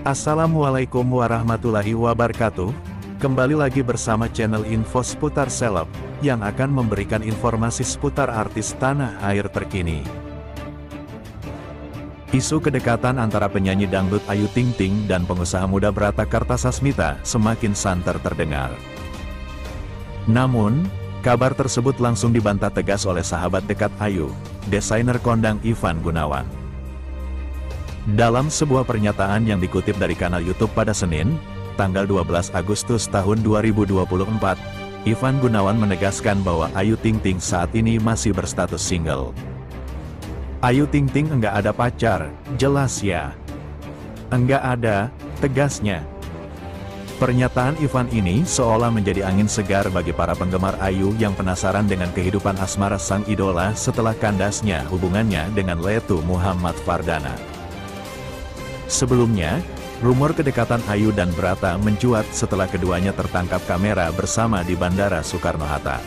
Assalamualaikum warahmatullahi wabarakatuh. Kembali lagi bersama channel info seputar seleb, yang akan memberikan informasi seputar artis tanah air terkini. Isu kedekatan antara penyanyi dangdut Ayu Ting Ting dan pengusaha muda Brata Kartasasmita semakin santer terdengar. Namun, kabar tersebut langsung dibantah tegas oleh sahabat dekat Ayu, desainer kondang Ivan Gunawan. Dalam sebuah pernyataan yang dikutip dari kanal YouTube pada Senin, tanggal 12 Agustus tahun 2024, Ivan Gunawan menegaskan bahwa Ayu Ting Ting saat ini masih berstatus single. Ayu Ting Ting enggak ada pacar, jelas ya. Enggak ada, tegasnya. Pernyataan Ivan ini seolah menjadi angin segar bagi para penggemar Ayu yang penasaran dengan kehidupan asmara sang idola setelah kandasnya hubungannya dengan Letu Muhammad Fardana. Sebelumnya, rumor kedekatan Ayu dan Brata mencuat setelah keduanya tertangkap kamera bersama di Bandara Soekarno-Hatta.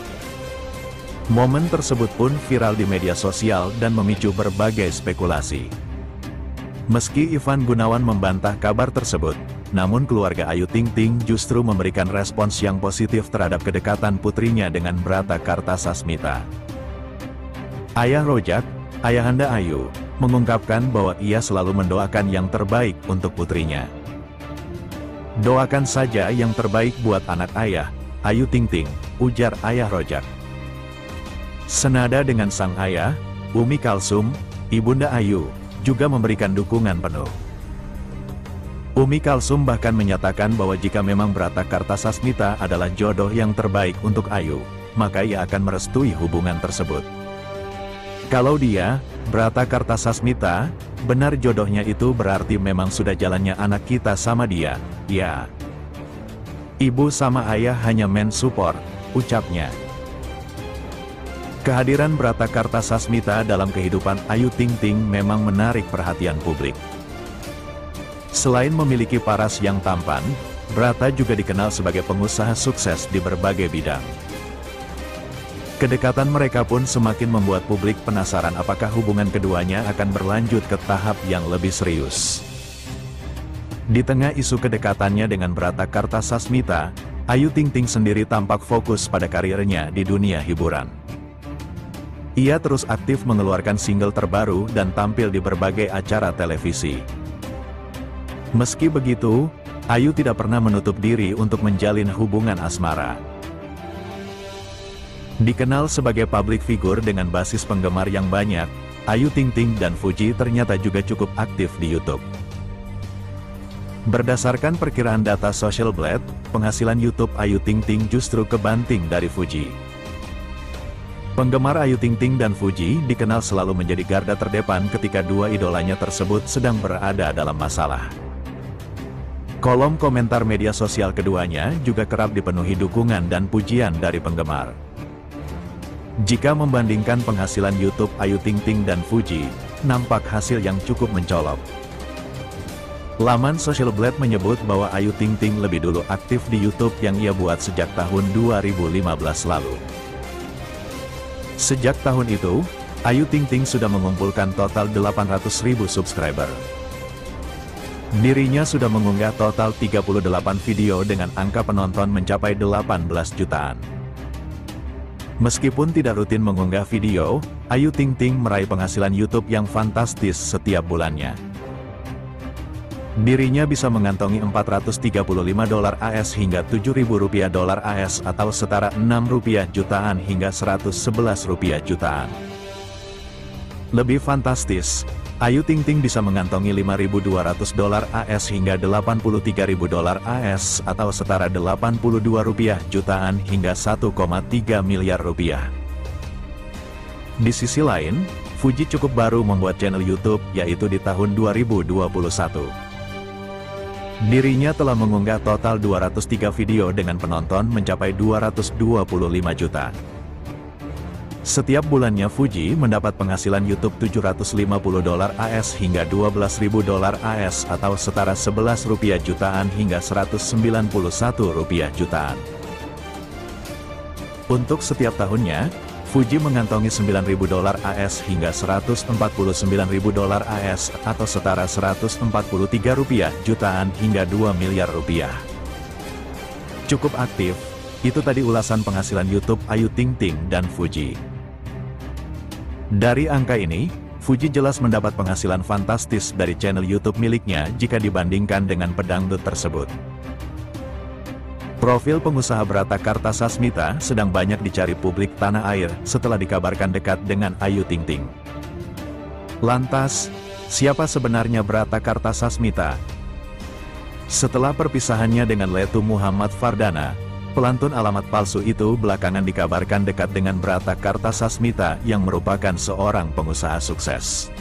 Momen tersebut pun viral di media sosial dan memicu berbagai spekulasi. Meski Ivan Gunawan membantah kabar tersebut, namun keluarga Ayu Ting Ting justru memberikan respons yang positif terhadap kedekatan putrinya dengan Brata Kartasasmita. Ayah Rojak, ayahanda Ayu, mengungkapkan bahwa ia selalu mendoakan yang terbaik untuk putrinya. "Doakan saja yang terbaik buat anak ayah, Ayu Ting Ting," ujar ayah Rojak. Senada dengan sang ayah, Umi Kalsum, ibunda Ayu, juga memberikan dukungan penuh. Umi Kalsum bahkan menyatakan bahwa jika memang Brata Kartasasmita adalah jodoh yang terbaik untuk Ayu, maka ia akan merestui hubungan tersebut. Kalau dia, Brata Kartasasmita, benar jodohnya itu berarti memang sudah jalannya anak kita sama dia, ya. Ibu sama ayah hanya main support, ucapnya. Kehadiran Brata Kartasasmita dalam kehidupan Ayu Ting Ting memang menarik perhatian publik. Selain memiliki paras yang tampan, Brata juga dikenal sebagai pengusaha sukses di berbagai bidang. Kedekatan mereka pun semakin membuat publik penasaran apakah hubungan keduanya akan berlanjut ke tahap yang lebih serius. Di tengah isu kedekatannya dengan Brata Kartasasmita, Ayu Ting Ting sendiri tampak fokus pada karirnya di dunia hiburan. Ia terus aktif mengeluarkan single terbaru dan tampil di berbagai acara televisi. Meski begitu, Ayu tidak pernah menutup diri untuk menjalin hubungan asmara. Dikenal sebagai public figure dengan basis penggemar yang banyak, Ayu Ting Ting dan Fuji ternyata juga cukup aktif di YouTube. Berdasarkan perkiraan data Social Blade, penghasilan YouTube Ayu Ting Ting justru kebanting dari Fuji. Penggemar Ayu Ting Ting dan Fuji dikenal selalu menjadi garda terdepan ketika dua idolanya tersebut sedang berada dalam masalah. Kolom komentar media sosial keduanya juga kerap dipenuhi dukungan dan pujian dari penggemar. Jika membandingkan penghasilan YouTube Ayu Ting Ting dan Fuji, nampak hasil yang cukup mencolok. Laman Social Blade menyebut bahwa Ayu Ting Ting lebih dulu aktif di YouTube yang ia buat sejak tahun 2015 lalu. Sejak tahun itu, Ayu Ting Ting sudah mengumpulkan total 800.000 subscriber. Dirinya sudah mengunggah total 38 video dengan angka penonton mencapai 18 jutaan. Meskipun tidak rutin mengunggah video, Ayu Ting Ting meraih penghasilan YouTube yang fantastis setiap bulannya. Dirinya bisa mengantongi $435 AS hingga $7.000 AS atau setara Rp6 jutaan hingga Rp111 jutaan. Lebih fantastis, Ayu Ting Ting bisa mengantongi $5.200 AS hingga $83.000 AS atau setara Rp82 jutaan hingga Rp1,3 miliar. Di sisi lain, Fuji cukup baru membuat channel YouTube, yaitu di tahun 2021. Dirinya telah mengunggah total 203 video dengan penonton mencapai 225 juta. Setiap bulannya Fuji mendapat penghasilan YouTube $750 AS hingga $12.000 AS atau setara Rp11 jutaan hingga Rp191 jutaan. Untuk setiap tahunnya, Fuji mengantongi $9.000 AS hingga $149.000 AS atau setara Rp143 jutaan hingga Rp2 miliar. Cukup aktif, itu tadi ulasan penghasilan YouTube Ayu Ting Ting dan Fuji. Dari angka ini, Fuji jelas mendapat penghasilan fantastis dari channel YouTube miliknya jika dibandingkan dengan pedangdut tersebut. Profil pengusaha Brata Kartasasmita sedang banyak dicari publik tanah air setelah dikabarkan dekat dengan Ayu Ting Ting. Lantas, siapa sebenarnya Brata Kartasasmita? Setelah perpisahannya dengan Letu Muhammad Fardana, pelantun alamat palsu itu belakangan dikabarkan dekat dengan Brata Kartasasmita yang merupakan seorang pengusaha sukses.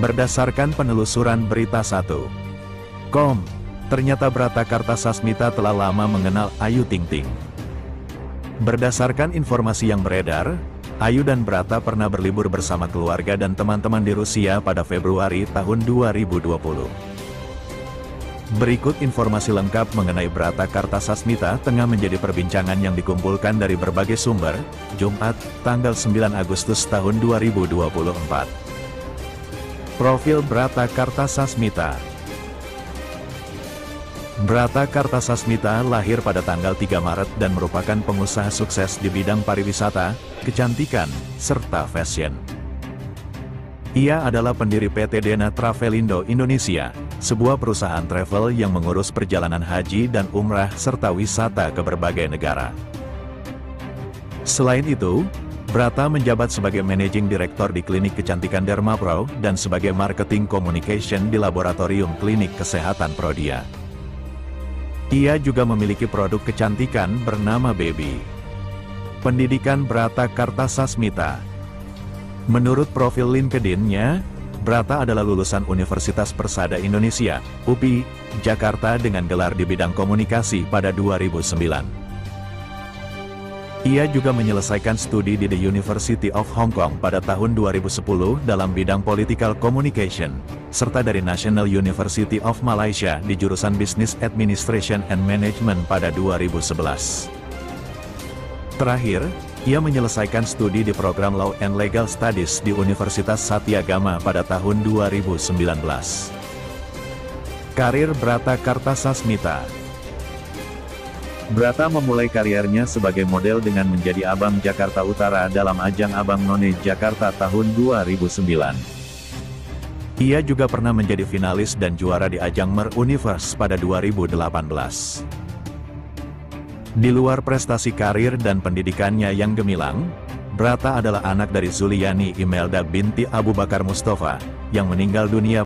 Berdasarkan penelusuran Berita1.com, ternyata Brata Kartasasmita telah lama mengenal Ayu Ting Ting. Berdasarkan informasi yang beredar, Ayu dan Brata pernah berlibur bersama keluarga dan teman-teman di Rusia pada Februari tahun 2020. Berikut informasi lengkap mengenai Brata Kartasasmita tengah menjadi perbincangan yang dikumpulkan dari berbagai sumber, Jumat, tanggal 9 Agustus tahun 2024. Profil Brata Kartasasmita. Brata Kartasasmita lahir pada tanggal 3 Maret dan merupakan pengusaha sukses di bidang pariwisata, kecantikan, serta fashion. Ia adalah pendiri PT Dena Travelindo Indonesia, sebuah perusahaan travel yang mengurus perjalanan haji dan umrah serta wisata ke berbagai negara. Selain itu, Brata menjabat sebagai Managing Director di Klinik Kecantikan Dermapro dan sebagai Marketing Communication di Laboratorium Klinik Kesehatan Prodia. Ia juga memiliki produk kecantikan bernama Baby. Pendidikan Brata Kartasasmita. Menurut profil LinkedIn-nya, Brata adalah lulusan Universitas Persada Indonesia, UPI, Jakarta dengan gelar di bidang komunikasi pada 2009. Ia juga menyelesaikan studi di The University of Hong Kong pada tahun 2010 dalam bidang Political Communication, serta dari National University of Malaysia di jurusan Business Administration and Management pada 2011. Terakhir, ia menyelesaikan studi di program Law and Legal Studies di Universitas Satyagama pada tahun 2019. Karir Brata Kartasasmita. Brata memulai karirnya sebagai model dengan menjadi Abang Jakarta Utara dalam ajang Abang None Jakarta tahun 2009. Ia juga pernah menjadi finalis dan juara di ajang Mer Universe pada 2018. Di luar prestasi karir dan pendidikannya yang gemilang, Brata adalah anak dari Zuliani Imelda binti Abu Bakar Mustafa, yang meninggal dunia